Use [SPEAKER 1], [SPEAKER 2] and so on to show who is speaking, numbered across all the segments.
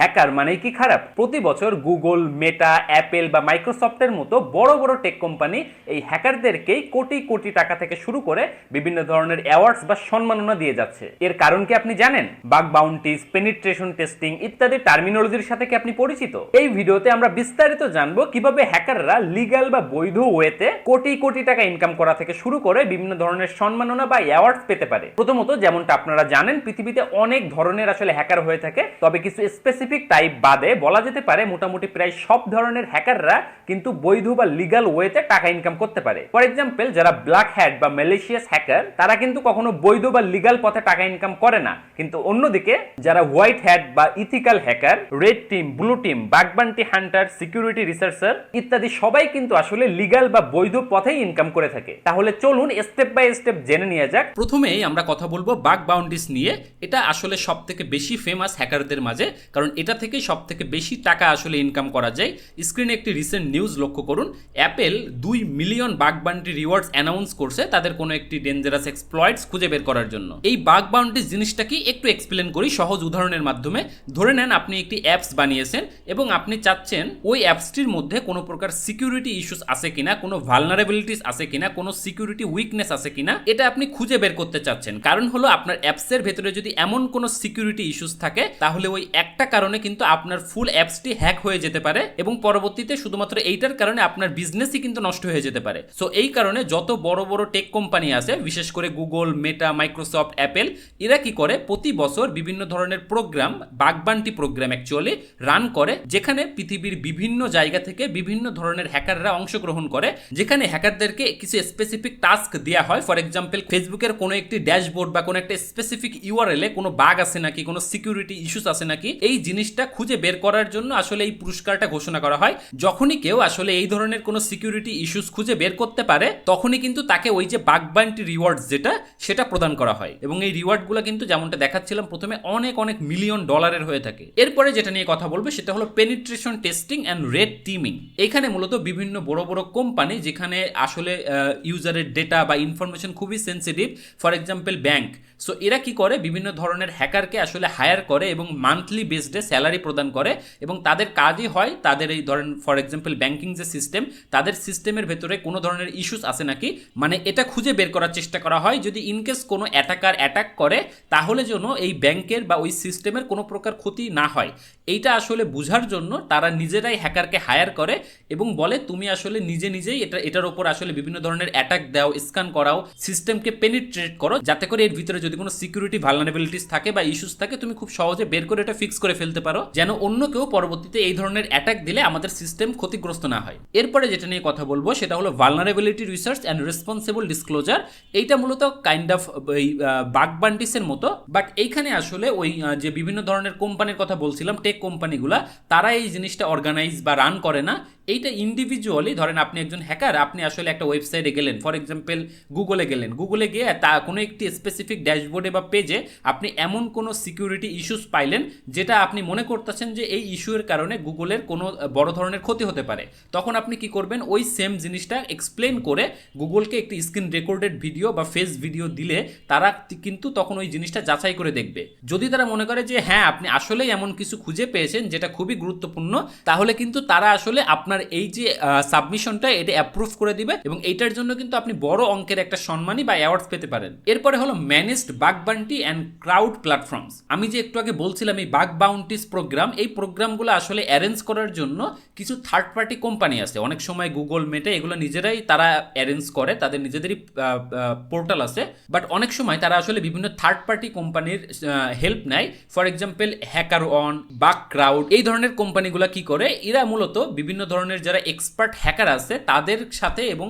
[SPEAKER 1] Hacker মানেই কি খারাপ? প্রতি বছর গুগল, মেটা, অ্যাপেল বা মাইক্রোসফটের মতো বড় বড় টেক কোম্পানি এই হ্যাকারদেরকেই কোটি কোটি টাকা থেকে শুরু করে বিভিন্ন ধরনের অ্যাওয়ার্ডস বা সম্মাননা দিয়ে যাচ্ছে। এর কারণ কি আপনি জানেন? বাগ বাউন্টিজ, পেনিট্রেশন টেস্টিং ইত্যাদি টার্মিনোলজির সাথে কি আপনি পরিচিত? এই ভিডিওতে আমরা বিস্তারিত জানবো কিভাবে হ্যাকাররা লিগ্যাল বা বৈধ ওয়েতে কোটি কোটি টাকা ইনকাম করা থেকে শুরু করে বিভিন্ন ধরনের সম্মাননা বা অ্যাওয়ার্ডস পেতে পারে। প্রথমত, যেমনটা আপনারা জানেন, পৃথিবীতে অনেক ধরনের আসলে হ্যাকার হয়ে থাকে, তবে কিছু স্পেসিফিক টাইপ বাদে বলা যেতে পারে মোটামুটি প্রায় সব ধরনের হ্যাকাররা কিন্তু বৈধ বা লিগ্যাল ওয়েতে টাকা ইনকাম করতে পারে। ফর এক্সাম্পল, যারা ব্ল্যাক হ্যাট বা ম্যালিশিয়াস হ্যাকার তারা কিন্তু কখনো বৈধ বা লিগ্যাল পথে টাকা ইনকাম করে না, কিন্তু অন্যদিকে যারা হোয়াইট হ্যাট বা ethical hacker, red team, blue team, bug bounty hunter, security researcher ইত্যাদি সবাই কিন্তু আসলে লিগ্যাল বা বৈধ পথেই ইনকাম করে থাকে। তাহলে চলুন স্টেপ বাই স্টেপ জেনে নিয়ে যাক।
[SPEAKER 2] প্রথমেই আমরা কথা বলবো বাগ বাউন্ডিস নিয়ে। এটা আসলে সব থেকে বেশি ফেমাস হ্যাকারদের মাঝে, কারণ এটা থেকে সব থেকে বেশি টাকা আসলে ইনকাম করা যায়। স্ক্রিনে একটি রিসেন্ট নিউজ লক্ষ্য করুন। Apple 2 million bug bounty rewards announce করছে তাদের কোনো একটি ডেঞ্জারাস এক্সপ্লয়েটস খুঁজে বের করার জন্য। এই বাগ বাউন্টিস জিনিসটা কি একটু এক্সপ্লেন করি সহজ উদাহরণের মাধ্যমে। ধরে নেন আপনি একটি অ্যাপস বানিয়েছেন এবং আপনি চাচ্ছেন ওই অ্যাপসটির মধ্যে কোনো প্রকার সিকিউরিটি ইস্যুস আছে কিনা, কোনো ভালনারেবিলিটিস আছে কিনা, কোনো সিকিউরিটি উইকনেস আছে কিনা, এটা আপনি খুঁজে বের করতে চাচ্ছেন। কারণ হলো আপনার অ্যাপসের ভেতরে যদি এমন কোনো সিকিউরিটি ইস্যুস থাকে তাহলে ওই একটা কারণে কিন্তু আপনার ফুল অ্যাপসটি হ্যাক হয়ে যেতে পারে এবং পরবর্তীতে শুধুমাত্র এইটার কারণে আপনার বিজনেসই কিন্তু নষ্ট হয়ে যেতে পারে। সো এই কারণে যত বড় বড় টেক কোম্পানি আছে, বিশেষ করে গুগল, মেটা, মাইক্রোসফট, অ্যাপেল, এরা কি করে প্রতি বছর বিভিন্ন ধরনের program, bug bounty program actually run করে, যেখানে পৃথিবীর বিভিন্ন জায়গা থেকে বিভিন্ন ধরনের হ্যাকাররা অংশগ্রহণ করে, যেখানে হ্যাকারদেরকে কিছু স্পেসিফিক টাস্ক দেওয়া হয়। ফর এক্সাম্পল, ফেসবুকের কোনো একটি ড্যাশবোর্ড বা কোনো একটা স্পেসিফিক ইউআরএল এ কোনো বাগ আছে নাকি, কোনো সিকিউরিটি ইস্যুস আছে নাকি, এই জিনিসটা খুঁজে বের করার জন্য আসলে এই পুরস্কারটা ঘোষণা করা হয়। যখনই কেউ আসলে এই ধরনের কোনো সিকিউরিটি ইস্যুস খুঁজে বের করতে পারে তখনই কিন্তু তাকে ওই যে বাগ বাউন্টি রিওয়ার্ডস সেটা প্রদান করা হয় এবং এই রিওয়ার্ডগুলো কিন্তু যেমনটা দেখাচ্ছিলাম প্রথমে অনেক অনেক মিলিয়ন ডলারের হয়ে থাকে। এরপরে যেটা নিয়ে কথা বলবো সেটা হলো পেনিট্রেশন টেস্টিং অ্যান্ড রেড টিমিং। এখানে মূলত বিভিন্ন বড় বড় কোম্পানি যেখানে আসলে ইউজারের ডেটা বা ইনফরমেশন খুবই sensitive, for example bank, so এরা কি করে বিভিন্ন ধরনের হ্যাকারকে আসলে হায়ার করে এবং মান্থলি বেসডে স্যালারি প্রদান করে এবং তাদের কাজই হয় তাদের এই ধরেন ফর এক্সাম্পল ব্যাংকিং যে সিস্টেম, তাদের সিস্টেমের ভেতরে কোনো ধরনের ইস্যুস আছে নাকি, মানে এটা খুঁজে বের করার চেষ্টা করা হয় যদি ইনকেস কোনো অ্যাটাকার অ্যাটাক করে তাহলে যেন এই ব্যাংকের বা ওই সিস্টেমের কোনো প্রকার ক্ষতি না হয়। এইটা আসলে বোঝার জন্য তারা নিজেরাই হ্যাকারকে হায়ার করে এবং বলে তুমি আসলে নিজে নিজেই এটার উপর আসলে বিভিন্ন ধরনের অ্যাটাক দাও, স্ক্যান করাও, সিস্টেমকে পেনিট্রেট করো, যাতে করে এর ভিতরে যদি কোনো সিকিউরিটি ভালনারেবিলিটিস থাকে বা ইস্যুস থাকে তুমি খুব সহজে বের করে এটা ফিক্স করে ফেলতে পারো, যেন অন্য কেউ পরবর্তীতে এই ধরনের অ্যাটাক দিলে আমাদের সিস্টেম ক্ষতিগ্রস্ত না হয়। এরপরে যেটা নিয়ে কথা বলবো সেটা হলো vulnerability research and responsible disclosure. এইটা মূলত কাইন্ড অফ এই বাগ বাউন্টিসের মতো, বাট এইখানে আসলে ওই যে বিভিন্ন ধরনের কোম্পানির কথা বলছিলাম, টেক কোম্পানিগুলা, তারা এই জিনিসটা অর্গানাইজ বা রান করে না। এইটা ইন্ডিভিজুয়ালি, ধরেন আপনি একজন হ্যাকার, আপনি আসলে একটা ওয়েবসাইটে গেলেন, ফর এক্সাম্পল গুগলে গেলেন, গুগলে গিয়ে তা কোনো একটি স্পেসিফিক ড্যাশবোর্ডে বা পেজে আপনি এমন কোনো সিকিউরিটি ইস্যুস পাইলেন যেটা আপনি মনে করতেছেন যে এই ইস্যুর কারণে গুগলের কোনো বড় ধরনের ক্ষতি হতে পারে। তখন আপনি কি করবেন, ওই সেম জিনিসটা এক্সপ্লেন করে গুগলকে একটি স্ক্রিন রেকর্ডেড ভিডিও বা ফেস ভিডিও দিলে তারা কিন্তু তখন ওই জিনিসটা যাচাই করে দেখবে। যদি তারা মনে করে যে হ্যাঁ আপনি আসলেই এমন কিছু খুঁজে পেয়েছেন যেটা খুবই গুরুত্বপূর্ণ, তাহলে কিন্তু তারা আসলে আপনার এই যে সাবমিশনটা এটা অ্যাপ্রুভ করে দিবে এবং এইটার জন্য কিন্তু আপনি বড় অঙ্কের একটা সম্মানী বা অ্যাওয়ার্ডস পেতে পারেন। এরপরে হলো managed bug bounty and crowd platforms. আমি যে একটু আগে বলছিলাম এই বাগ বাউন্টিস প্রোগ্রাম, এই প্রোগ্রামগুলো আসলে অ্যারেঞ্জ করার জন্য কিছু থার্ড পার্টি কোম্পানি আছে। অনেক সময় গুগল, মেটা এগুলো নিজেরাই তারা অ্যারেঞ্জ করে, তাদের নিজেদেরই পোর্টাল আছে, বাট অনেক সময় তারা আসলে বিভিন্ন থার্ড পার্টি কোম্পানির হেল্প নেয়। For example HackerOne, Bugcrowd, এই ধরনের কোম্পানিগুলো কি করে, এরা মূলত বিভিন্ন ধরনের যারা এক্সপার্ট হ্যাকার আছে তাদের সাথে এবং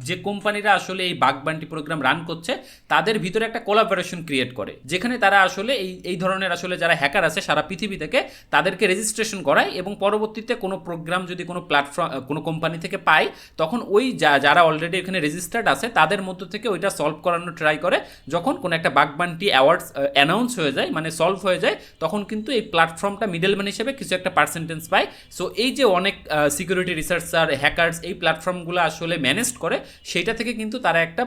[SPEAKER 2] যে কোম্পানিরা আসলে এই বাগ বাউন্টি প্রোগ্রাম রান করছে তাদের ভিতরে একটা কোলাবোরেশন ক্রিয়েট করে, যেখানে তারা আসলে এই ধরনের আসলে যারা হ্যাকার আছে সারা পৃথিবী থেকে তাদেরকে রেজিস্ট্রেশন করায় এবং পরবর্তীতে কোনো প্রোগ্রাম যদি কোনো প্ল্যাটফর্ম কোনো কোম্পানি থেকে পায় তখন ওই যারা অলরেডি এখানে রেজিস্টার্ড আছে তাদের মধ্য থেকে ওইটা সলভ করানোর ট্রাই করে। যখন কোনো একটা বাগ বাউন্টি অ্যাওয়ার্ডস অ্যানাউন্স হয়ে যায়, মানে সলভ হয়ে যায়, তখন কিন্তু এই প্ল্যাটফর্মটা মিডলম্যান হিসেবে কিছু একটা পার্সেন্টেজ পায়। সো এই যে অনেক সিকিউরিটি সিকিউরিটি রিসার্চার, হ্যাকার্স এই প্ল্যাটফর্মগুলো আসলে ম্যানেজ করে সেইটা থেকে কিন্তু তারা একটা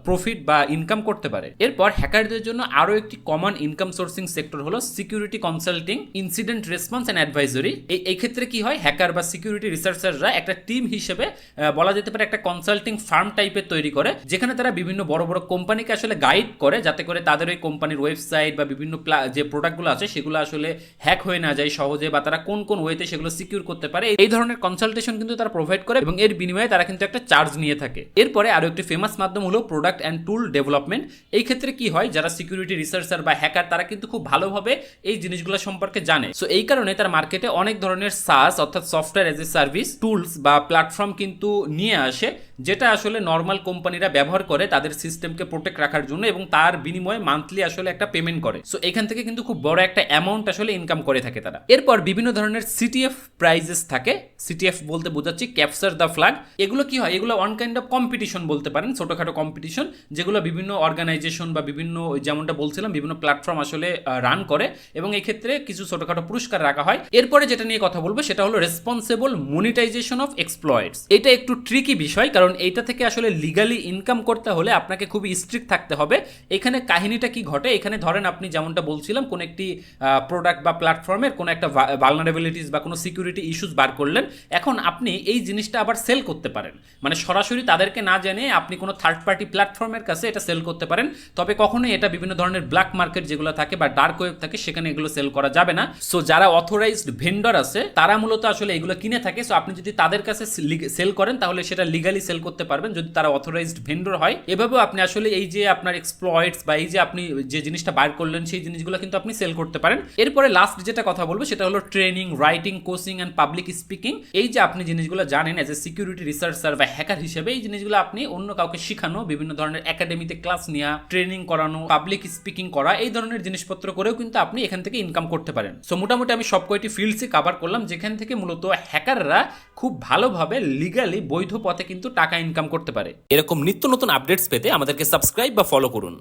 [SPEAKER 2] প্রফিট বা ইনকাম করতে পারে। এরপর হ্যাকারদের জন্য আরও একটি কমন ইনকাম সোর্সিং সেক্টর হলো security consulting, incident response and advisory. এই ক্ষেত্রে কি হয়, হ্যাকার বা সিকিউরিটি রিসার্চাররা একটা টিম হিসেবে বলা যেতে পারে একটা কনসাল্টিং ফার্ম টাইপের তৈরি করে, যেখানে তারা বিভিন্ন বড় বড় কোম্পানিকে আসলে গাইড করে যাতে করে তাদের ওই কোম্পানির ওয়েবসাইট বা বিভিন্ন যে প্রোডাক্টগুলো আছে সেগুলো আসলে হ্যাক হয়ে না যায় সহজে, বা তারা কোন কোন ওয়েতে সেগুলো সিকিউর করতে পারে। এই ধরনের কনসালটেশন কিন্তু তারা প্রোভাইড করে এবং এর বিনিময়ে তারা কিন্তু একটা চার্জ নিয়ে থাকে। এরপরে আরো একটি ফেমাস মাধ্যম হলো প্রোডাক্ট অ্যান্ড টুল ডেভেলপমেন্ট। এই ক্ষেত্রে কি হয়, যারা সিকিউরিটি রিসার্চার বা হ্যাকার তারা কিন্তু খুব ভালোভাবে এই জিনিসগুলো সম্পর্কে জানে। সো এই কারণে তার মার্কেটে অনেক ধরনের সাস অর্থাৎ software as a service tools বা প্ল্যাটফর্ম কিন্তু নিয়ে আসে, যেটা আসলে নর্মাল কোম্পানিরা ব্যবহার করে তাদের সিস্টেমকে প্রোটেক্ট রাখার জন্য এবং তার বিনিময়ে মান্থলি আসলে একটা পেমেন্ট করে। সো এখান থেকে কিন্তু খুব বড় একটা অ্যামাউন্ট আসলে ইনকাম করে থাকে তারা। এরপর বিভিন্ন ধরনের সিটিএফ প্রাইজেস থাকে। সিটিএফ বলতে বোঝাচ্ছি ক্যাপচার দ্য ফ্ল্যাগ। এগুলো কি হয়, এগুলো ওয়ান কাইন্ড অফ কম্পিটিশন বলতে পারেন, ছোটখাটো কম্পিটিশন, যেগুলো বিভিন্ন অর্গানাইজেশন বা বিভিন্ন যেমনটা বলছিলাম বিভিন্ন প্ল্যাটফর্ম আসলে রান করে এবং এই ক্ষেত্রে কিছু ছোটখাটো পুরস্কার রাখা হয়। এরপরে যেটা নিয়ে কথা বলবো সেটা হলো রেসপন্সিবল মনিটাইজেশন অফ এক্সপ্লয়েটস। এটা একটু ট্রিকি বিষয়, কারণ এইটা থেকে আসলে লিগালি ইনকাম করতে হলে আপনাকে খুবই স্ট্রিক্ট থাকতে হবে। এখানে কাহিনীটা কি ঘটে, এখানে ধরেন আপনি যেমনটা বলছিলাম কোন একটি প্রোডাক্ট বা প্ল্যাটফর্মের কোন একটা ভালনারেবিলিটিস বা কোনো সিকিউরিটি ইস্যুস বার করলেন, এখন আপনি এই জিনিসটা আবার সেল করতে পারেন, মানে সরাসরি তাদেরকে না জেনে আপনি কোনো থার্ড পার্টি প্ল্যাটফর্মের কাছে এটা সেল করতে পারেন। তবে কখনোই এটা বিভিন্ন ধরনের ব্ল্যাক মার্কেট যেগুলো থাকে বা ডার্ক ওয়েব থাকে সেখানে এগুলো সেল করা যাবে না। সো যারা অথরাইজড ভেন্ডর আছে তারা মূলত আসলে এগুলো কিনে থাকে। সো আপনি যদি তাদের কাছে সেল করেন তাহলে সেটা লিগালি সেল করতে পারবেন যদি তারা অথরাইজড ভেন্ডর হয়। এভাবেও আপনি আসলে এই যে আপনার এক্সপ্লয়েটস বা এই যে আপনি যে জিনিসটা বার করলেন সেই জিনিসগুলো কিন্তু আপনি সেল করতে পারেন। এরপরে লাস্ট যেটা কথা বলবো সেটা হলো training, writing, coaching and public speaking. এই যে আপনি জিনিসগুলো জানেন এজ এ সিকিউরিটি রিসার্চার বা হ্যাকার হিসেবে, এই জিনিসগুলো আপনি অন্য কাউকে শেখানো, বিভিন্ন ধরনের একাডেমিতে ক্লাস নেওয়া, ট্রেনিং করানো, পাবলিক স্পিকিং করা, এই ধরনের জিনিসপত্র করেও কিন্তু আপনি এখান থেকে ইনকাম করতে পারেন। সো মোটামুটি আমি সব কয়টি ফিল্ডসই কভার করলাম যেখান থেকে মূলত হ্যাকাররা খুব ভালোভাবে লিগালি বৈধ পথে কিন্তু টাকা ইনকাম করতে পারে। এরকম নিত্য নতুন আপডেটস পেতে আমাদেরকে সাবস্ক্রাইব বা ফলো করুন।